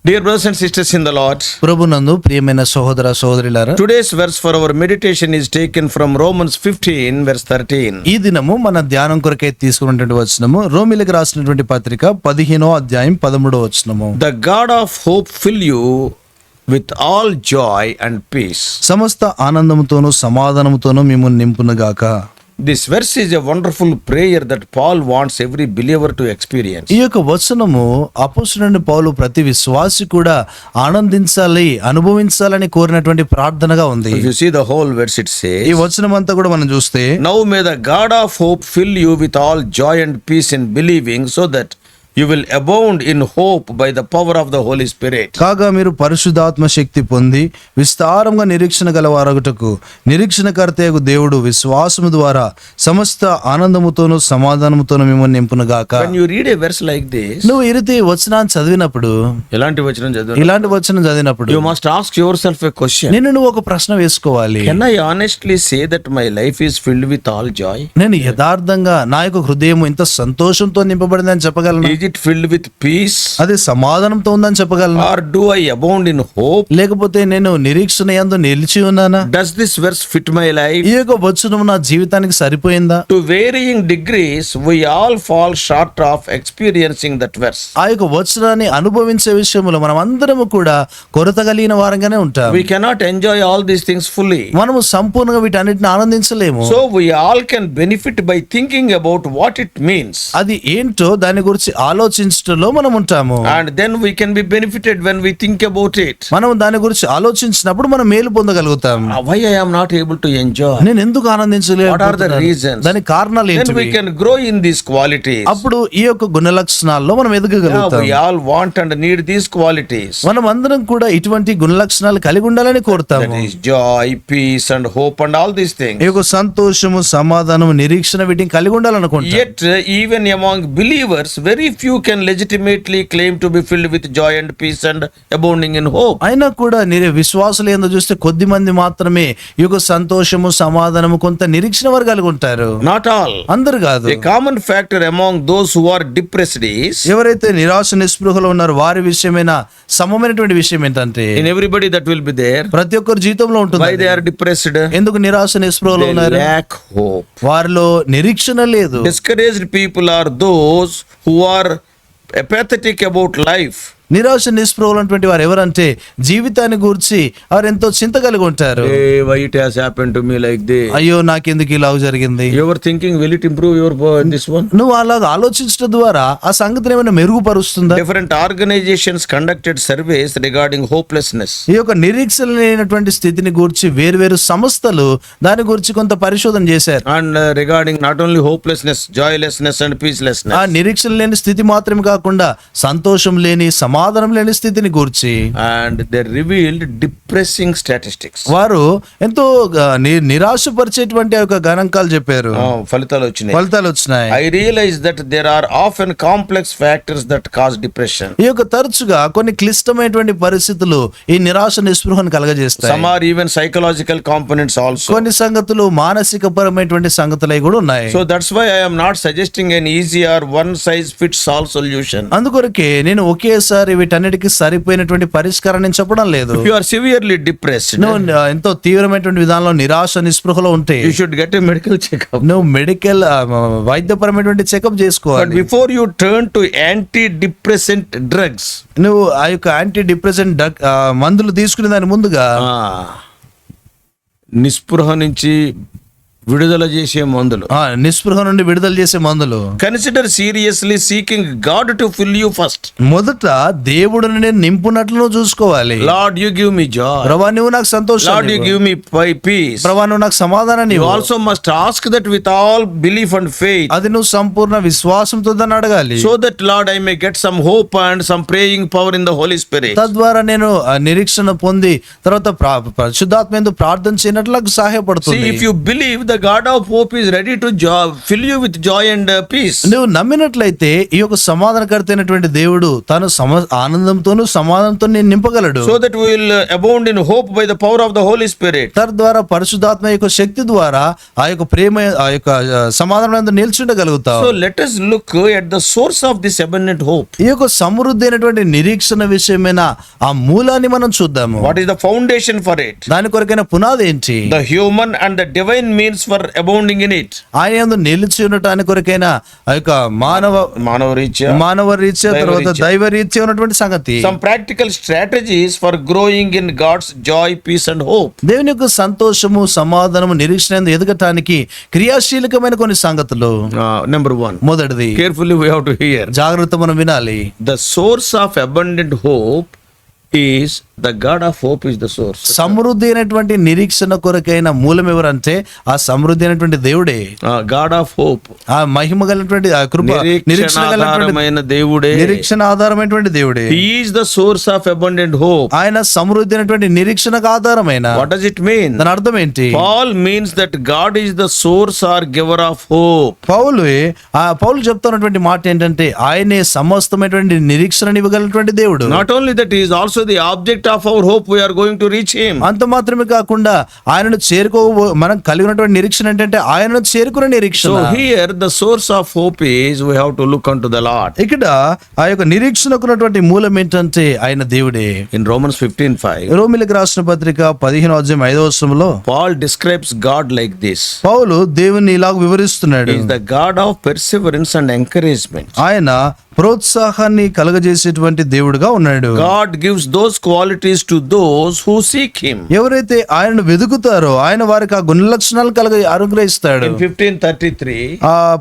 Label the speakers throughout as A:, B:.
A: Dear brothers and sisters in the Lord,
B: ప్రభునందు ప్రియమైన సహోదర సహోదరులారా,
A: today's verse for our meditation is taken from Romans 15 verse 13.
B: ఈ దినము మన ధ్యానం కొరకై తీసుకున్నటువంటి వచనము రోమీయులకు రాసినటువంటి పత్రిక 15వ అధ్యాయం 13వ వచనము.
A: The God of hope fill you with all joy and peace.
B: సమస్త ఆనందముతోను సమాధానముతోను మిమ్మును నింపునుగాక.
A: This verse is a wonderful prayer that Paul wants every believer to experience.
B: ఈ యొక్క వచనము అపోస్తలుడైన పౌలు ప్రతి విశ్వాసి కూడా ఆనందించాలి, అనుభవించాలని కోరినటువంటి ప్రార్థనగా ఉంది.
A: If you see the whole verse, it
B: ఈ
A: says,
B: వచనం అంతా కూడా మనం చూస్తే,
A: now may the God of hope fill you with all joy and peace in believing, so that you will abound in hope by the power of the Holy Spirit.
B: కాగా మీరు పరిశుద్ధాత్మ శక్తి పొంది విస్తారంగా నిరీక్షణ గలవారగుటకు నిరీక్షణకర్తయగు దేవుడు విశ్వాసము ద్వారా సమస్త ఆనందముతోను సమాధానముతోను మిమ్మల్ని నింపునుగాక.
A: When you read a verse like this,
B: నువ్వు ఈ రీతి వచనాన్ని చదివినప్పుడు,
A: ఎలాంటి వచనం చదువు,
B: ఇలాంటి వచనం చదివినప్పుడు
A: you must ask yourself a question.
B: నిన్ను నువ్వు ఒక ప్రశ్న వేసుకోవాలి.
A: Can I honestly say that my life is filled with all joy?
B: నేను యథార్థంగా నా యొక్క హృదయం ఇంత సంతోషంతో నింపబడిందని చెప్పగలను?
A: Is it filled with peace?
B: అది సమాధానంతో ఉందని చెప్పగలను?
A: Or do I abound in hope?
B: లేకపోతే నేను నిరీక్షణ యందు నిలిచి ఉన్నానా?
A: Does this verse fit my life?
B: ఈ యొక్క వచనం నా జీవితానికి సరిపోయిందా?
A: To varying degrees, we all fall short of experiencing that verse.
B: ఆ యొక్క వచనాన్ని అనుభవించే విషయంలో మనం అందరము కూడా కొరత కలిగిన వారంగానే ఉంటాం.
A: We cannot enjoy all these things fully.
B: మనము సంపూర్ణంగా వీటన్నిటిని ఆనందించలేము.
A: So we all can benefit by thinking about what it means.
B: అది ఏంటో దాని గురించి ఆలోచించటంలో మనం ఉంటాము.
A: And then we can be benefited when we think about it.
B: మనం దాని గురించి ఆలోచించినప్పుడు మనం మేలు పొందగలుగుతాం.
A: Why I am not able to enjoy?
B: నేను ఎందుకు ఆనందించలేదు?
A: What are the reasons?
B: దానికి కారణాలు
A: Then we
B: ఏంటి?
A: can grow in these qualities.
B: అప్పుడు ఈ యొక్క గుణ లక్షణాల్లో మనం ఎదగగలుగుతాం.
A: We all want and need these qualities.
B: మనం అందరం కూడా ఇటువంటి గుణ లక్షణాలు కలిగి ఉండాలని
A: That
B: కోరుతాము.
A: is joy, peace and hope and all these things.
B: ఈ యొక్క సంతోషము, సమాధానము, నిరీక్షణ వీటిని కలిగి ఉండాలనుకుంటాం.
A: Yet even among believers, very few can legitimately claim to be filled with joy and peace and abounding in hope.
B: అయినా కూడా విశ్వాసులు ఏందో చూస్తే కొద్ది మంది మాత్రమే ఈ యొక్క సంతోషము, సమాధానము, కొంత నిరీక్షణ వారు కలిగి ఉంటారు.
A: Not all.
B: అందరు కాదు.
A: A common factor among those who are depressed is,
B: ఎవరైతే నిరాశ నిస్పృహలో ఉన్నారో వారి విషయమైన సమమైనటువంటి విషయం ఏంటంటే,
A: in everybody that will be there,
B: ప్రతి ఒక్కరి జీవితంలో ఉంటుంది.
A: why they are depressed?
B: ఎందుకు నిరాశ నిస్పృహలో
A: They
B: ఉన్నారు?
A: lack hope.
B: వారిలో నిరీక్షణ లేదు.
A: Discouraged people are those who are apathetic about life.
B: నిరాశ నిస్పృహులైనటువంటి వారు ఎవరంటే జీవితాన్ని గురించి వారు ఎంతో చింత కలిగి ఉంటారు.
A: Hey, why it has happened to me like this?
B: అయ్యో నాకెందుకు ఇలా జరిగింది?
A: You were thinking, will it improve your this one?
B: నువ్వు అలాగ ఆలోచించడం ద్వారా ఆ సంగతిని ఏమైనా మెరుగుపరుస్తుందా?
A: Different organizations conducted surveys regarding hopelessness.
B: ఈ యొక్క నిరీక్షణ లేనటువంటి స్థితిని గురించి వేరువేరు సంస్థలు దాని గురించి కొంత పరిశోధన చేశారు.
A: And regarding not only hopelessness, joylessness and peacelessness.
B: ఆ నిరీక్షణ లేని స్థితి మాత్రమే కాకుండా సంతోషం లేని, సమాధానం లేని స్థితిని గురించి.
A: And they revealed depressing statistics.
B: వారు ఎంతో నిరాశపరిచేటువంటి ఆ యొక్క గణాంకాలు చెప్పారు.
A: ఫలితాలు
B: వచ్చినాయి.
A: I realize that there are often complex factors that cause depression.
B: ఈ యొక్క తరచుగా కొన్ని క్లిష్టమైనటువంటి పరిస్థితులు ఈ నిరాశ నిస్పృహను కలగజేస్తాయి.
A: Some are even psychological components also.
B: కొన్ని సంగతులు మానసిక పరమైనటువంటి సంగతులు కూడా ఉన్నాయి.
A: So that's why I am not suggesting an easy or one size fits all solution.
B: అందుకొరకే నేను ఒకేసారి వీటన్నిటికీ సరిపోయినటువంటి పరిష్కారం నేను చెప్పడం లేదు.
A: If you are severely depressed,
B: నువ్వు ఎంతో తీవ్రమైనటువంటి విధానంలో నిరాశ నిస్పృహలో ఉంటే
A: you should get a medical checkup.
B: నువ్వు మెడికల్ వైద్యపరమైనటువంటి చెకప్ చేసుకోవాలి.
A: But before you turn to antidepressant drugs,
B: నువ్వు ఆ యొక్క యాంటీ డిప్రెసెంట్ మందులు తీసుకునే దాని ముందుగా
A: నిస్పృహ నుంచి విడుదల చేసే మందులు,
B: నిస్పృహ నుండి విడుదల చేసే మందులు,
A: consider seriously seeking God to fill you first.
B: మొదట దేవుడిని నేను నింపునట్లు చూసుకోవాలి.
A: Lord you give me joy.
B: ప్రభువా నువ్వు నాకు సంతోషం.
A: Lord you give me peace.
B: ప్రభువా నువ్వు నాకు సమాధానాన్ని
A: యు
B: ఇవ్వు.
A: Also must ask that with all belief and faith.
B: అది నువ్వు సంపూర్ణ విశ్వాసంతో దాన్ని అడగాలి.
A: So that Lord I may get some hope and some praying power in the Holy Spirit.
B: తద్వారా నేను నిరీక్షణ పొంది తర్వాత పరిశుద్ధాత్మ యందు ప్రార్థన చేయనట్లు నాకు సహాయపడుతుంది.
A: See, if you believe, the the God of hope is ready to fill you with joy and peace.
B: నువ్వు నమ్మినట్లయితే ఈ యొక్క సమాధానకర్త అయినటువంటి దేవుడు తాను ఆనందంతోను సమాధానంతో నేను నింపగలడు.
A: So that we will abound in hope by the power of the Holy Spirit.
B: తద్వారా పరిశుద్ధాత్మ యొక్క శక్తి ద్వారా ఆ యొక్క ప్రేమ ఆ యొక్క సమాధానం నిల్చుండగలుగుతావు.
A: So let us look at the source of this abundant hope.
B: ఈ యొక్క సమృద్ధి అయినటువంటి నిరీక్షణ విషయమైన ఆ మూలాన్ని మనం చూద్దాము.
A: What is the foundation for it?
B: దాని కొరకైన పునాది ఏంటి?
A: The human and the divine means for abounding in it.
B: ఆయన యందు నిలిచి ఉండటానికి కొరకైన ఆ యొక్క మానవ రీత్యా తర్వాత దైవ రీత్యా ఉన్నటువంటి సంగతి.
A: Some practical strategies for growing in God's joy, peace and hope.
B: దేవుని యొక్క సంతోషము సమాధానము నిరీక్షణ యందు ఎదగటానికి క్రియాశీలకమైన కొన్ని సంగతులు.
A: Number 1.
B: మొదటిది,
A: Carefully we have to hear.
B: జాగ్రత్త మనం వినాలి.
A: The source of abundant hope is the God of hope is the source.
B: సమృద్ధి అయినటువంటి నిరీక్షణ కొరకైన మూలం ఎవరంటే ఆ సమృద్ధి అయినటువంటి దేవుడే.
A: God of hope.
B: ఆ మహిమ కలిగినటువంటి ఆ కృప నిరీక్షణ
A: ఆధారమైన దేవుడే.
B: నిరీక్షణ ఆధారమైనటువంటి దేవుడే.
A: He is the source of abundant hope.
B: ఆయన సమృద్ధి అయినటువంటి నిరీక్షణకు ఆధారమైన.
A: What does it mean?
B: దాని అర్థం ఏంటి?
A: Paul means that God is the source or giver of hope.
B: పౌలు చెప్తున్నటువంటి మాట ఏంటంటే ఆయనే సమస్తమైనటువంటి నిరీక్షణ ఇవ్వగలిగినటువంటి దేవుడు.
A: Not only that, he is also the object of our hope. We are going to reach him.
B: అంత మాత్రమే కాకుండా ఆయనను మనం కలిగినటువంటి నిరీక్షణ ఏంటంటే ఆయనను చేరుకునే నిరీక్షణ.
A: So here the source of hope is we have to look unto the Lord.
B: ఇక్కడ ఆ యొక్క నిరీక్షణకు ఉన్నటువంటి మూలం ఏంటంటే ఆయన దేవుడే.
A: In Romans 15:5
B: రోమీయులకు రాసిన పత్రిక 15:5
A: Paul describes God like this.
B: పౌలు దేవుని ఇలాగ వివరిస్తున్నాడు.
A: He is the God of perseverance and encouragement.
B: ఆయన ప్రోత్సాహాన్ని కలగజేసేటువంటి దేవుడుగా ఉన్నాడు.
A: God gives those qualities to those who seek him.
B: ఎవరైతే ఆయనను వెదుకుతారో ఆయన వారికి ఆ గుణ లక్షణాలు అనుగ్రహిస్తాడు.
A: In 15:33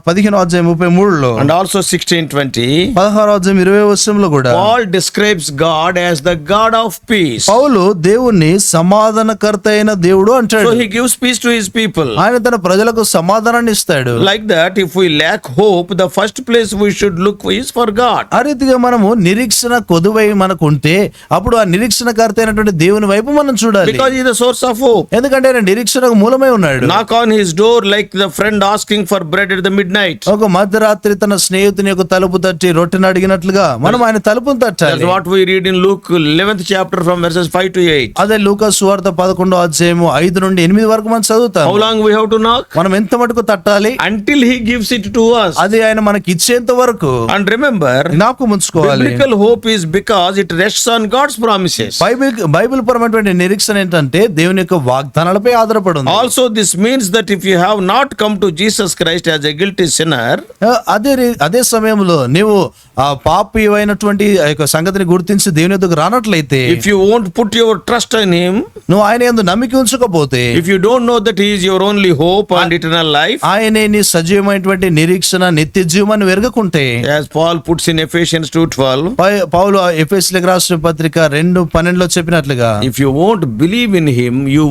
B: 15:33
A: and also 16:20
B: 16:20 కూడా
A: Paul describes God as the God of peace.
B: పౌలు దేవుణ్ణి సమాధానకర్త అయిన దేవుడు అంటాడు.
A: So he gives peace to his people.
B: ఆయన తన ప్రజలకు సమాధానాన్ని ఇస్తాడు.
A: Like that, if we lack hope, the first place we should look is for God.
B: ఆ రీతిగా మనము నిరీక్షణ కొదువై మనకు ఉంటే అప్పుడు ఆ నిరీక్షణకర్త అయినటువంటి దేవుని వైపు మనం చూడాలి.
A: Because he is the source of hope.
B: ఎందుకంటే ఆయన నిరీక్షణకు మూలమై ఉన్నాడు.
A: Knock on his door like the friend asking for bread at the midnight.
B: ఒక మధ్యరాత్రి తన స్నేహితుని యొక్క తలుపు తట్టి రొట్టెను అడిగినట్లుగా మనం ఆయన తలుపును తట్టాలి.
A: That's what we read in Luke 11th chapter from verses 5 to 8.
B: అదే లూకా సువార్త 11:5 నుండి 8 వరకు మనం చదువుతాం.
A: How long we have to knock?
B: మనం ఎంత మటుకు తట్టాలి?
A: Until he gives it to us.
B: అది ఆయన మనకి ఇచ్చేంత వరకు.
A: And remember,
B: జ్ఞాపకం ఉంచుకోవాలి.
A: biblical hope is because it rests on God's promises.
B: Bible పరమైనటువంటి నిరీక్షణ ఏంటంటే దేవుని యొక్క వాగ్దానాలపై ఆధారపడి ఉంది.
A: Also this means that if you have not come to Jesus Christ as a guilty sinner,
B: అదే సమయంలో నీవు ఆ పాపి అయినటువంటి యొక్క సంగతిని గుర్తించి దేవుని యొద్దకు రానట్లయితే,
A: if you won't put your trust in him,
B: నువ్వు ఆయన యందు నమ్మిక ఉంచకపోతే,
A: if you don't know that he is your only hope and eternal life,
B: ఆయనే నీ సజీవమైనటువంటి నిరీక్షణ నిత్య జీవమాన్ని వెరగకుంటే,
A: as Paul puts in Ephesians 2:12,
B: పౌలు ఎఫెసీయులకు రాసిన పత్రిక 2:12 చెప్పినట్లుగా,
A: if you won't believe in him, you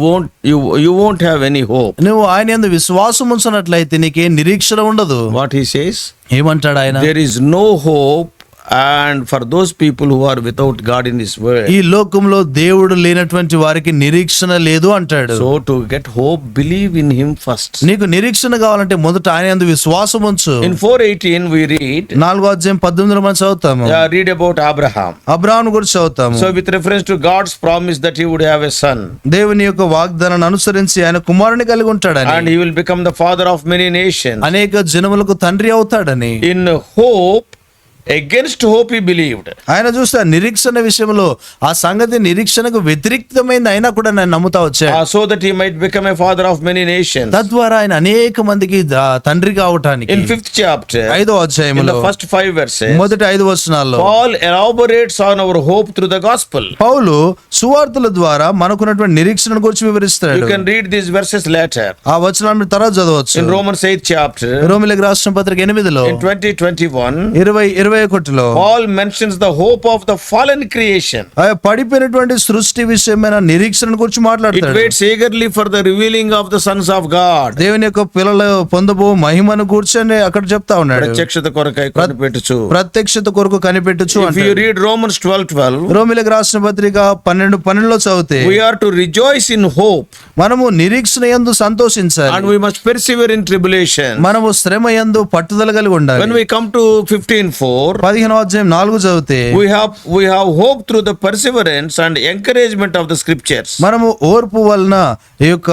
A: won't have any hope.
B: నువ్వు ఆయన యందు విశ్వాసం ఉంచనట్లయితే నీకేం నిరీక్షణ ఉండదు.
A: What he says?
B: ఏమంటాడు ఆయన?
A: There is no hope and for those people who are without God in this world.
B: ఈ లోకంలో దేవుడు లేనటువంటి వారికి నిరీక్షణ లేదు అంటాడు.
A: So to get hope, believe in him first.
B: నీకు నిరీక్షణ కావాలంటే మొదట ఆయన యందు విశ్వాసం ఉంచు.
A: In 4:18 we read,
B: 4:18 మనం చదువుతాము.
A: read about Abraham.
B: అబ్రాహాము గురించి చదువుతాము.
A: So with reference to God's promise that he would have a son,
B: దేవుని యొక్క వాగ్దానాన్ని అనుసరించి ఆయన కుమారుని కలిగి ఉంటాడని,
A: and he will become the father of many nations.
B: అనేక జనములకు తండ్రి అవుతాడని,
A: In hope, against hope he believed.
B: ఆయన చూస్తే నిరీక్షణ విషయంలో ఆ సంగతి నిరీక్షణకు వ్యతిరేకమైంది అయినా కూడా నేను నమ్ముతా వచ్చాడు.
A: So that he might become a father of many nations.
B: తద్వారా ఆయన అనేక మందికి తండ్రి కావటానికి.
A: In 5th chapter,
B: 5వ అధ్యాయంలో,
A: in the first 5 verses,
B: మొదటి 5 వచనాల్లో
A: Paul elaborates on our hope through the gospel.
B: పౌలు సువార్తల ద్వారా మనకున్నటువంటి నిరీక్షణ గురించి వివరిస్తాడు.
A: You can read these verses later.
B: ఆ వచనాలను తర్వాత చదవచ్చు.
A: In Romans 8th chapter,
B: రోమీయులకు రాసిన పత్రిక 8లో,
A: in 20:21,
B: 20 21లో
A: Paul mentions the hope of the fallen creation.
B: ఆ పడిపోయినటువంటి సృష్టి విషయమైన నిరీక్షణ గురించి
A: It
B: మాట్లాడతాడు.
A: waits eagerly for the revealing of the sons of God.
B: దేవుని యొక్క పిల్లలు పొందబో మహిమను కూర్చొని అక్కడ చెప్తా ఉన్నాడు.
A: ప్రత్యక్షత కొరకై కనిపెట్టుచు.
B: ప్రత్యక్షత కొరకు కనిపెట్టుచు
A: If you read Romans 12:12,
B: రోమిలకు రాసిన పత్రిక 12:12 చదివితే
A: we are to rejoice in hope
B: మనము నిరీక్షణ యందు సంతోషించాలి.
A: and we must persevere in tribulation.
B: మనము శ్రమ యందు పట్టుదల కలిగి ఉండాలి.
A: When we come to 15:4,
B: 15:4 చదివితే
A: we have hope through the perseverance and encouragement of the scriptures.
B: మనము ఓర్పు వలన ఈ యొక్క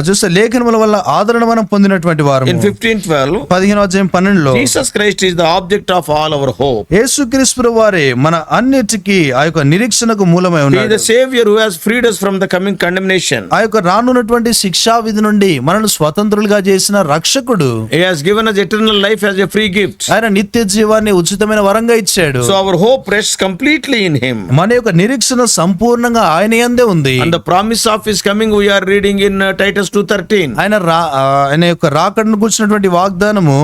B: చూస్తే లేఖనముల వల్ల ఆదరణ మనం పొందినటువంటి వారము.
A: In 15:12,
B: 15:12
A: Jesus Christ is the object of all our hope.
B: యేసుక్రీస్తు వారే మన అన్నిటికీ ఆ యొక్క నిరీక్షణకు మూలమై
A: He is
B: ఉన్నాడు.
A: the Savior who has freed us from the coming condemnation.
B: ఆ యొక్క రానున్నటువంటి శిక్షా విధి నుండి మనల్ని స్వతంత్రులుగా చేసిన రక్షకుడు.
A: He has given us eternal life as a free gift.
B: ఆయన నిత్య జీవాన్ని ఉచితమైన వరంగా ఇచ్చాడు.
A: So our hope rests completely in Him.
B: మన యొక్క నిరీక్షణ సంపూర్ణంగా ఆయన యందే ఉంది.
A: And the promise of His coming we are reading in Titus 2:13.
B: ఆయన యొక్క రాకడను కూర్చున్నటువంటి వాగ్దానము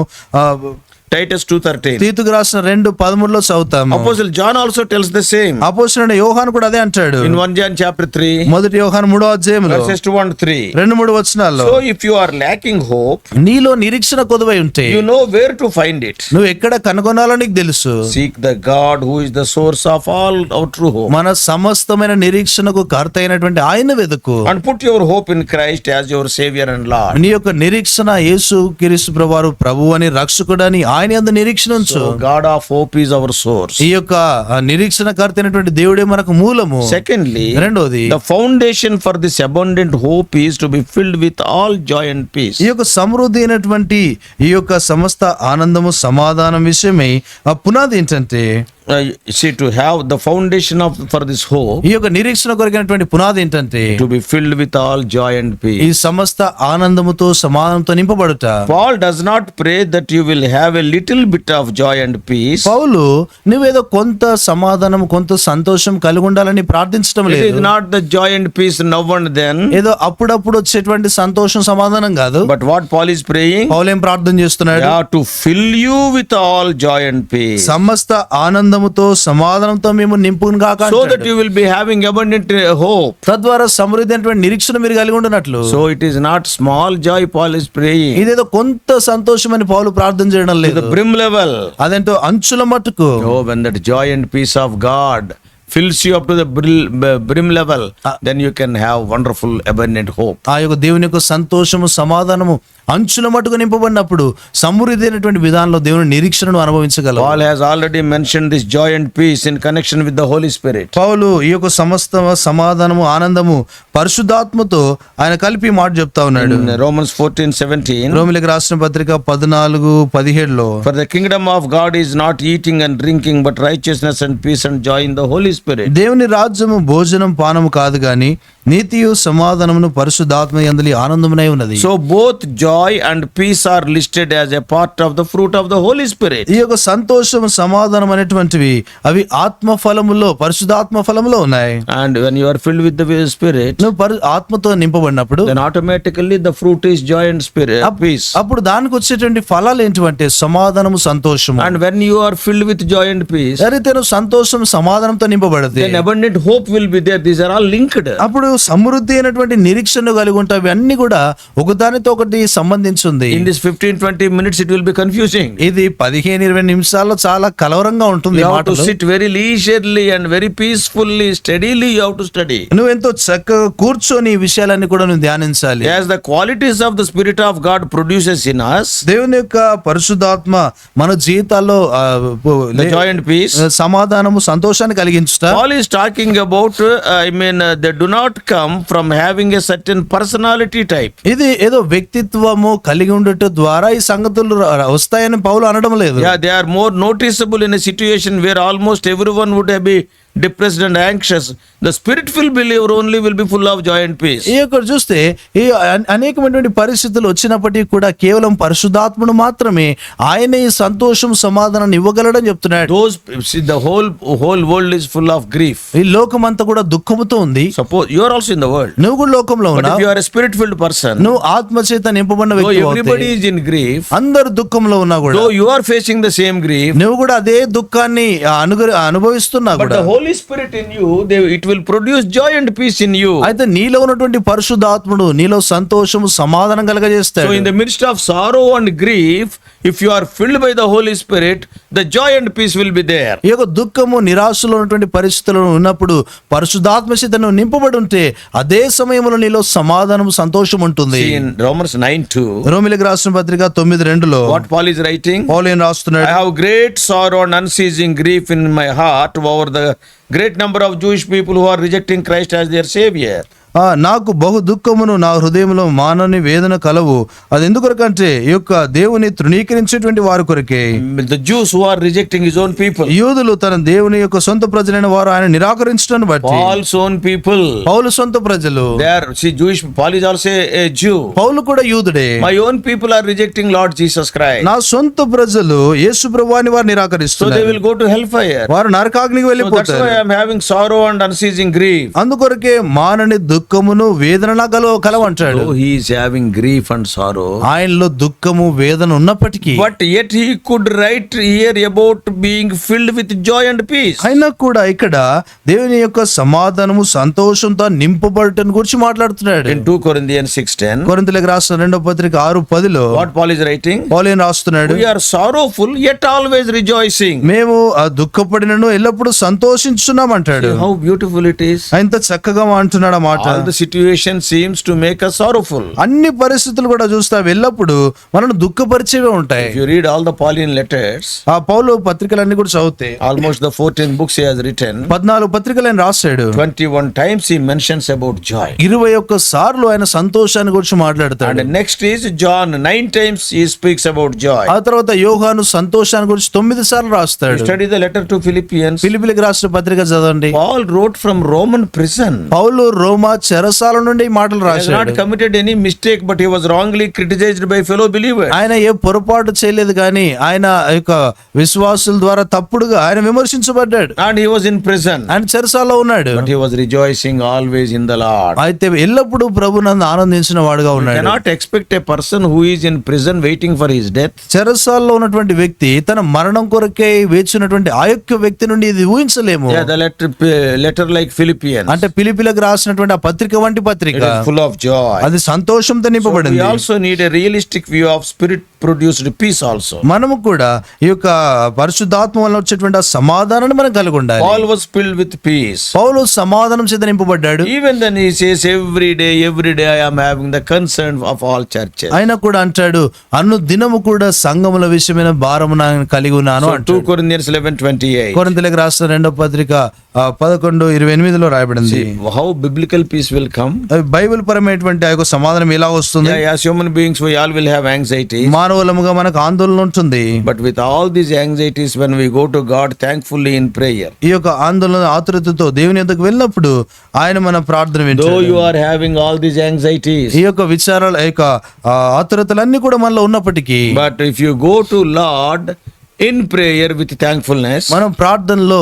A: Titus 2:13.
B: తీతుకు రాసిన 2:13 చదువుతాము.
A: Apostle John also tells the same.
B: అపోస్తలుడైన యోహాను కూడా అదే అంటాడు.
A: In 1 John chapter 3,
B: మొదటి యోహాను 3:3
A: verses 2 and 3.
B: 2-3 వచనాల్లో
A: So if you are lacking hope,
B: నీలో నిరీక్షణ కొదువై ఉంటే
A: you know where to find it.
B: నువ్వు ఎక్కడ కనుగొనాలో నీకు తెలుసు.
A: Seek the God who is the source of all our true hope.
B: మన సమస్తమైన నిరీక్షణకు కర్త అయినటువంటి ఆయన వెతుకు.
A: And put your hope in Christ as your Savior and Lord.
B: నీ యొక్క నిరీక్షణ యేసు క్రీస్తు ప్రభువారు ప్రభువు అని రక్షకుడని ఆయన యందు నిరీక్షణ ఉంచు.
A: So God of hope is our source.
B: ఈ యొక్క నిరీక్షణ కర్త అయినటువంటి దేవుడే మనకు మూలము.
A: Secondly,
B: రెండోది
A: the foundation for this abundant hope is to be filled with all joy and peace.
B: ఈ యొక్క సమృద్ధి అయినటువంటి ఈ యొక్క సమస్త ఆనందము సమాధానం విషయమై ఆ పునాది ఏంటంటే
A: See, to have the foundation for this hope,
B: ఈ యొక్క నిరీక్షణ కొరకైనటువంటి పునాది ఏంటంటే
A: to be filled with all joy and
B: ఈ
A: peace.
B: సమస్త ఆనందముతో సమాధానంతో నింపబడుట.
A: Paul does not pray that you will have a little bit of joy and peace.
B: పౌలు నువ్వేదో కొంత సమాధానం కొంత సంతోషం కలిగి ఉండాలని ప్రార్థించడం
A: It is
B: లేదు.
A: not the joy and peace now and then,
B: ఏదో అప్పుడప్పుడు వచ్చేటువంటి సంతోషం సమాధానం కాదు.
A: but what Paul is praying,
B: పౌలు ఏం ప్రార్థన చేస్తున్నాడు?
A: to fill you with all joy and peace,
B: సమస్త ఆనందముతో సమాధానంతో మేము నింపును గాక
A: so
B: అంటాడు.
A: that you will be having abundant hope.
B: తద్వారా సమృద్ధి అయినటువంటి నిరీక్షణ మీరు కలిగి ఉండునట్లు.
A: So it is not small joy Paul is praying,
B: ఇదేదో కొంత సంతోషం అని పౌలు ప్రార్థన చేయడం
A: to
B: లేదు.
A: the brim level.
B: అదేంటో అంచుల మట్టుకు.
A: Oh, when that joy and peace of God fills you up to the brim level, then you can have wonderful abundant hope.
B: ఆ యొక్క దేవుని యొక్క సంతోషము సమాధానము అంచుల మట్టుకు నింపబడినప్పుడు సమృద్ధి అయినటువంటి విధానంలో దేవుని నిరీక్షణను అనుభవించగలవు.
A: Paul has already mentioned this joy and peace in connection with the Holy Spirit.
B: పౌలు ఈ యొక్క సమస్త సమాధానము ఆనందము పరిశుద్ధాత్మతో ఆయన కలిపి మాట చెప్తా ఉన్నాడు.
A: In Romans 14:17,
B: రోమిలకు రాసిన పత్రిక 14:17
A: for the kingdom of God is not eating and drinking, but righteousness and peace and joy in the Holy Spirit.
B: దేవుని రాజ్యము భోజనం పానము కాదు గాని నీతియు సమాధానమును పరిశుద్ధాత్మ యందలి ఆనందమునై ఉన్నది.
A: So both joy and peace are listed as a part of the fruit of the Holy Spirit.
B: ఈ యొక్క సంతోషము సమాధానం అనేటువంటివి అవి ఆత్మ ఫలములో పరిశుద్ధాత్మ ఫలములో ఉన్నాయి.
A: And when you are filled with the Spirit,
B: నువ్వు ఆత్మతో నింపబడినప్పుడు
A: then automatically the fruit is joy and spirit, peace.
B: అప్పుడు దానికి వచ్చేటువంటి ఫలాలు ఏంటంటే సమాధానము సంతోషము.
A: And when you are filled with joy and peace,
B: అయితే నువ్వు సంతోషం సమాధానంతో నింపబడితే
A: then abundant hope will be there. These are all linked.
B: అప్పుడు సమృద్ధి అయినటువంటి నిరీక్షణ కలిగి ఉంటాయి. అన్ని కూడా ఒకదానితో ఒకటి సంబంధించింది.
A: In this 15-20 minutes it will be confusing.
B: ఇది 15-20 నిమిషాల్లో చాలా కలవరంగా ఉంటుంది.
A: You have to sit very leisurely and very peacefully, steadily you have to study.
B: నువ్వు ఎంతో చక్కగా కూర్చొని ఈ విషయాలన్నీ కూడా నువ్వు ధ్యానించాలి.
A: As the qualities of the Spirit of God produces in us,
B: దేవుని యొక్క పరిశుద్ధాత్మ మన జీవితాల్లో
A: the joy and peace,
B: సమాధానము సంతోషాన్ని కలిగించుట.
A: Paul is talking about, they do not come from having a certain personality type.
B: ఇది ఏదో వ్యక్తిత్వము కలిగి ఉండటం ద్వారా ఈ సంగతులు వస్తాయని పౌలు అనడం లేదు.
A: Yeah, they are more noticeable in a situation where almost everyone would be depressed and anxious, the spirit-filled believer only will be full of joy and peace.
B: ఈ యొక్క చూస్తే ఈ అనేకమైనటువంటి పరిస్థితులు వచ్చినప్పటికీ కూడా కేవలం పరిశుద్ధాత్ముడు మాత్రమే ఆయన ఈ సంతోషం సమాధానాన్ని ఇవ్వగలడని చెప్తున్నాడు.
A: Those, see, the whole world is full of grief.
B: ఈ లోకమంతా కూడా దుఃఖముతో ఉంది.
A: Suppose you are also in the world,
B: నువ్వు కూడా లోకంలో
A: but
B: ఉన్నావు.
A: if you are a spirit-filled person,
B: నువ్వు ఆత్మచేత నింపబడిన
A: though
B: వ్యక్తి
A: everybody is in grief,
B: అందరు దుఃఖంలో ఉన్నా కూడా
A: though you are facing the same grief,
B: నువ్వు కూడా అదే దుఃఖాన్ని అనుభవిస్తున్నా
A: but
B: కూడా
A: the Holy Spirit in you, it will produce joy and peace in you.
B: అయితే నీలో ఉన్నటువంటి పరిశుద్ధాత్ముడు నీలో సంతోషము సమాధానం
A: So
B: కలగజేస్తాడు.
A: in the midst of sorrow and grief, if you are filled by the Holy Spirit, the joy and peace will be there.
B: ఈ యొక్క దుఃఖము నిరాశలో ఉన్నటువంటి పరిస్థితుల్లో ఉన్నప్పుడు పరిశుద్ధాత్మ చేత నువ్వు నింపబడి ఉంటే అదే సమయంలో నీలో సమాధానం సంతోషం ఉంటుంది.
A: See in Romans 9:2,
B: రోమిలికి రాసిన పత్రిక 9:2
A: what Paul is writing?
B: పౌలు ఏం రాస్తున్నాడు?
A: I have great sorrow and unceasing grief in my heart over the great number of Jewish people who are rejecting Christ as their savior.
B: నాకు బహు దుఃఖమును నా హృదయంలో మానని వేదన కలవు. అది ఎందుకొరకంటే ఈ యొక్క దేవుని తృణీకరించేటువంటి వారి కొరకే.
A: The Jews who are rejecting his own people.
B: యూదులు తన దేవుని యొక్క సొంత ప్రజలైన వారు ఆయన నిరాకరించడాన్ని బట్టి
A: Paul's own people.
B: పౌలు సొంత ప్రజలు.
A: They are, see, Jewish. Paul is also a Jew.
B: పౌలు కూడా యూదుడే.
A: My own people are rejecting Lord Jesus Christ.
B: నా సొంత ప్రజలు యేసు ప్రభువాని వారు
A: So they
B: నిరాకరిస్తున్నారు.
A: will go to hellfire.
B: వారు నరకాగ్నికి
A: So that's
B: వెళ్ళిపోతారు.
A: why I am having sorrow and unceasing grief.
B: అందుకొరకే మానని దుఃఖమును వేదన కలవంటాడు.
A: Though he is having grief and sorrow,
B: ఆయనలో దుఃఖము వేదన ఉన్నప్పటికీ
A: but yet he could write here about being filled with joy and peace.
B: అయినా కూడా ఇక్కడ దేవుని యొక్క సమాధానము సంతోషంతో నింపబడటం గురించి మాట్లాడుతున్నాడు.
A: In 2 Corinthians 6:10,
B: కొరింథీయులకు రాసిన 2వ పత్రిక 6:10
A: what Paul is writing?
B: పౌలు ఏం రాస్తున్నాడు?
A: We are sorrowful yet always rejoicing.
B: మేము దుఃఖపడినను ఎల్లప్పుడూ సంతోషించున్నాం అంటాడు.
A: See how beautiful it is.
B: ఎంత చక్కగా అంటున్నాడు ఆ మాట.
A: All the situation seems to make us sorrowful.
B: అన్ని పరిస్థితులు కూడా చూస్తా ఎల్లప్పుడు మనల్ని దుఃఖపరిచేవే ఉంటాయి.
A: If you read all the Pauline letters,
B: ఆ పౌలు పత్రికలన్నీ కూడా చదివితే
A: almost the 14 books he has written,
B: 14 పత్రికలు ఆయన రాశాడు.
A: 21 times he mentions about joy.
B: 21 సార్లు ఆయన సంతోషాన్ని గురించి మాట్లాడతాడు.
A: And next is John, 9 times he speaks about joy.
B: ఆ తర్వాత యోహాను సంతోషాన్ని గురించి 9 సార్లు రాస్తాడు.
A: Study the letter to Philippians.
B: ఫిలిప్పీలకు రాసిన పత్రిక చదవండి.
A: Paul wrote from Roman prison.
B: పౌలు రోమా చెరసాల నుండి ఈ మాటలు
A: He has not
B: రాశాడు.
A: committed any mistake, but he was wrongly criticized by fellow believers.
B: ఆయన ఏ పొరపాటు చేయలేదు కానీ ఆయన యొక్క విశ్వాసుల ద్వారా తప్పుడుగా ఆయన విమర్శించబడ్డాడు.
A: And he was in prison,
B: ఆయన చెరసాలలో ఉన్నాడు.
A: but he was rejoicing always in the Lord.
B: అయితే ఎల్లప్పుడూ ప్రభునందు ఆనందించిన వాడుగా
A: You
B: ఉన్నాడు.
A: cannot expect a person who is in prison waiting for his death.
B: చెరసాలలో ఉన్నటువంటి వ్యక్తి తన మరణం కొరకే వేచినటువంటి ఆ యొక్క వ్యక్తి నుండి ఇది ఊహించలేము.
A: Yeah, the letter like Philippians,
B: అంటే ఫిలిప్పీలకు రాసినటువంటి ఆ పత్రిక వంటి పత్రిక
A: it is full of joy.
B: అది సంతోషంతో
A: So we
B: నింపబడింది.
A: also need a realistic view of spirit produced peace also.
B: మనము కూడా ఈ యొక్క పరిశుద్ధాత్మ వల్ల వచ్చేటువంటి ఆ సమాధానాన్ని మనం కలిగి ఉండాలి.
A: Paul was filled with peace.
B: పౌలు సమాధానం చేత నింపబడ్డాడు.
A: Even then he says every day I am having the concern of all churches.
B: ఆయన కూడా అంటాడు అన్ను దినము కూడా సంఘముల విషయమైన భారము నేను కలిగి ఉన్నాను
A: So 2
B: అంటాడు.
A: Corinthians 11:28.
B: కొరింథీయులకు రాసిన 2వ పత్రిక 11:28 రాయబడింది.
A: See how biblical peace will come.
B: Bible పరమైనటువంటి ఆ యొక్క సమాధానం ఎలా వస్తుంది?
A: Yeah, as human beings we all will have anxiety.
B: మానవులముగా మనకు ఆందోళన ఉంటుంది.
A: But with all these anxieties, when we go to God thankfully in prayer,
B: ఈ యొక్క ఆందోళన ఆతురతతో దేవుని యొద్దకు వెళ్ళినప్పుడు ఆయన మన ప్రార్థన
A: though
B: వింటాడు.
A: you are having all these anxieties,
B: ఈ యొక్క విచారాలు ఈ యొక్క ఆతురతలన్నీ కూడా మనలో ఉన్నప్పటికీ
A: but if you go to Lord in prayer with thankfulness,
B: మనం ప్రార్థనలో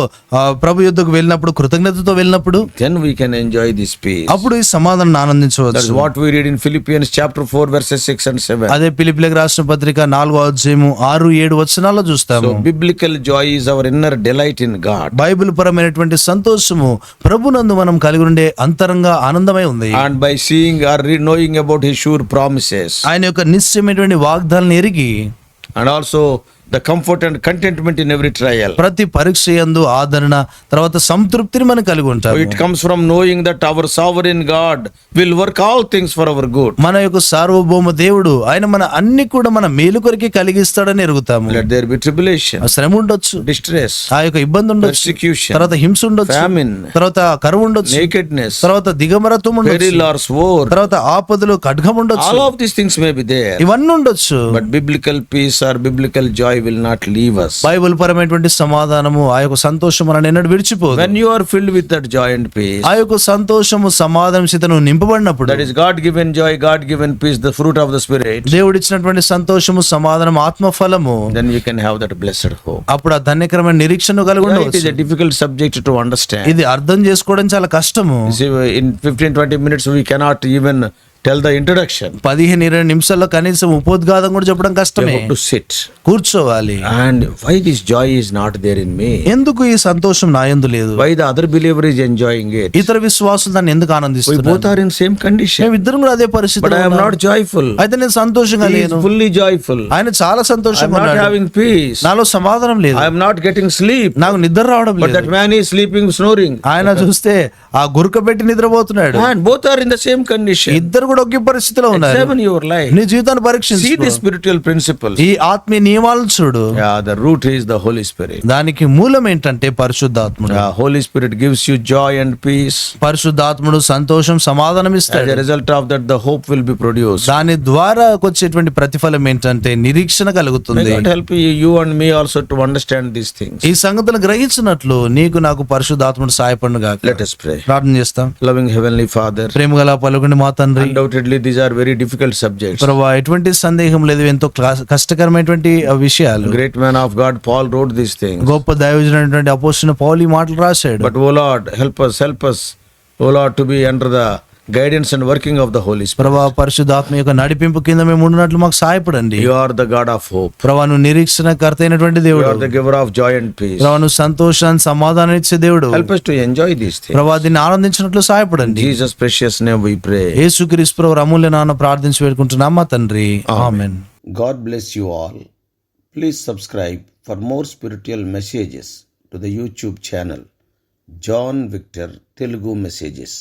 B: ప్రభు యొద్దకు వెళ్ళినప్పుడు కృతజ్ఞతతో వెళ్ళినప్పుడు
A: then we can enjoy this peace.
B: అప్పుడు ఈ సమాధానం
A: That's
B: ఆనందించవచ్చు.
A: what we read in Philippians chapter 4 verses 6 and 7.
B: అదే ఫిలిప్పీలకు రాసిన పత్రిక 4వ అధ్యాయము 6-7 వచనాల్లో చూస్తాము.
A: So biblical joy is our inner delight in God.
B: Bible పరమైనటువంటి సంతోషము ప్రభునందు మనం కలిగి ఉండే అంతరంగ ఆనందమై ఉంది.
A: And by seeing or knowing about his sure promises,
B: ఆయన యొక్క నిశ్చయమైనటువంటి వాగ్దానాలను ఎరిగి
A: and also the comfort and contentment in every trial.
B: ప్రతి పరీక్ష యందు ఆదరణ తర్వాత సంతృప్తిని మనం కలిగి ఉంటాం.
A: It comes from knowing that our sovereign God will work all things for our good.
B: మన యొక్క సార్వభౌమ దేవుడు ఆయన మన అన్ని కూడా మన మేలు కొరకే కలిగిస్తాడని ఎరుగుతాము.
A: Let there be tribulation,
B: ఆ శ్రమ ఉండొచ్చు,
A: distress,
B: ఆ యొక్క ఇబ్బంది ఉండొచ్చు,
A: persecution,
B: తర్వాత హింస ఉండొచ్చు,
A: famine,
B: తర్వాత కరువు ఉండొచ్చు,
A: nakedness,
B: తర్వాత దిగమరత్వం ఉండొచ్చు,
A: peril or sword.
B: తర్వాత ఆపదలు ఖడ్గం ఉండొచ్చు.
A: All of these things may be there,
B: ఇవన్నీ ఉండొచ్చు.
A: but biblical peace or biblical joy will not leave us.
B: Bible పరమైనటువంటి సమాధానము ఆ యొక్క సంతోషం మన ఎన్నడూ విడిచిపోదు.
A: When you are filled with that joy and peace,
B: ఆ యొక్క సంతోషము సమాధానం చేత నువ్వు నింపబడినప్పుడు,
A: that is God given joy, God given peace, the fruit of the Spirit,
B: దేవుడిచ్చినటువంటి సంతోషము సమాధానం ఆత్మ ఫలము,
A: then we can have that blessed hope.
B: అప్పుడు ఆ ధన్యకరమైన నిరీక్షణ కలిగి
A: It is
B: ఉండవచ్చు.
A: a difficult subject to understand.
B: ఇది అర్థం చేసుకోవడం చాలా కష్టము.
A: See, in 15-20 minutes we cannot even tell the introduction.
B: 15-20 నిమిషాల్లో కనీసం ఉపోద్ఘాతం కూడా చెప్పడం
A: We
B: కష్టమే.
A: have to sit.
B: కూర్చోవాలి.
A: And why this joy is not there in me?
B: ఎందుకు ఈ సంతోషం నా యందు లేదు?
A: Why the other believer is enjoying it?
B: ఇతర విశ్వాసులు దాన్ని ఎందుకు
A: We
B: ఆనందిస్తున్నారు?
A: both are in same condition.
B: మేమిద్దరం కూడా అదే పరిస్థితిలో
A: But I am
B: ఉన్నాం.
A: not joyful.
B: అయితే నేను సంతోషంగా
A: He is
B: లేను.
A: fully joyful.
B: ఆయన చాలా
A: I am
B: సంతోషంగా
A: not
B: ఉన్నాడు.
A: having peace.
B: నాలో సమాధానం లేదు.
A: I am not getting sleep.
B: నాకు నిద్ర రావడం
A: But
B: లేదు.
A: that man is sleeping, snoring.
B: ఆయన చూస్తే ఆ గురక పెట్టి నిద్రపోతున్నాడు.
A: And both are in the same condition.
B: ఇద్దరు కూడా ఒకే పరిస్థితిలో ఉన్నారు.
A: Examine your life.
B: నీ జీవితాన్ని
A: See
B: పరీక్షించు.
A: the spiritual principles.
B: ఈ ఆత్మీయ నియమాలను చూడు.
A: Yeah, the root is the Holy Spirit.
B: దానికి మూలం ఏంటంటే పరిశుద్ధాత్ముడు.
A: Yeah, Holy Spirit gives you joy and peace.
B: పరిశుద్ధాత్ముడు సంతోషం సమాధానం
A: As
B: ఇస్తాడు.
A: a result of that, the hope will be produced.
B: దాని ద్వారా వచ్చేటువంటి ప్రతిఫలం ఏంటంటే నిరీక్షణ
A: May
B: కలుగుతుంది.
A: God help you and me also to understand these things.
B: ఈ సంగతులు గ్రహించినట్లు నీకు నాకు పరిశుద్ధాత్ముడు సహాయపడును గాక.
A: Let us pray.
B: ప్రార్థన చేస్తాం.
A: Loving Heavenly Father,
B: ప్రేమగల పలుకుని మా తండ్రి,
A: undoubtedly these are very difficult subjects.
B: ప్రభువా ఎటువంటి సందేహం లేదు, ఎంతో కష్టకరమైనటువంటి విషయాలు.
A: Great man of God Paul wrote these things.
B: గొప్ప దైవజనుడైనటువంటి అపోస్తలుడైన పౌలు ఈ మాటలు రాశాడు.
A: But oh Lord, help us, oh Lord, to be under the guidance and working of the Holy Spirit.
B: ప్రభా పరిశుద్ధాత్మ యొక్క నడిపింపు కింద మేము ఉండినట్లు మాకు సహాయపడండి.
A: You are the God of hope.
B: ప్రభా నువ్వు నిరీక్షణకర్త అయినటువంటి
A: You
B: దేవుడు.
A: are the giver of joy and peace.
B: ప్రభా నువ్వు సంతోషాన్ని సమాధానం ఇచ్చే దేవుడు.
A: Help us to enjoy these things.
B: ప్రభా దీన్ని ఆనందించినట్లు
A: In
B: సహాయపడండి.
A: Jesus' precious name we pray.
B: యేసుక్రీస్తు ప్రభు అమూల్య నామమున ప్రార్థించి వేడుకుంటున్నాం మా తండ్రి. ఆమేన్.
A: God bless you all. Please subscribe for more spiritual messages to the YouTube channel John Victor Telugu Messages.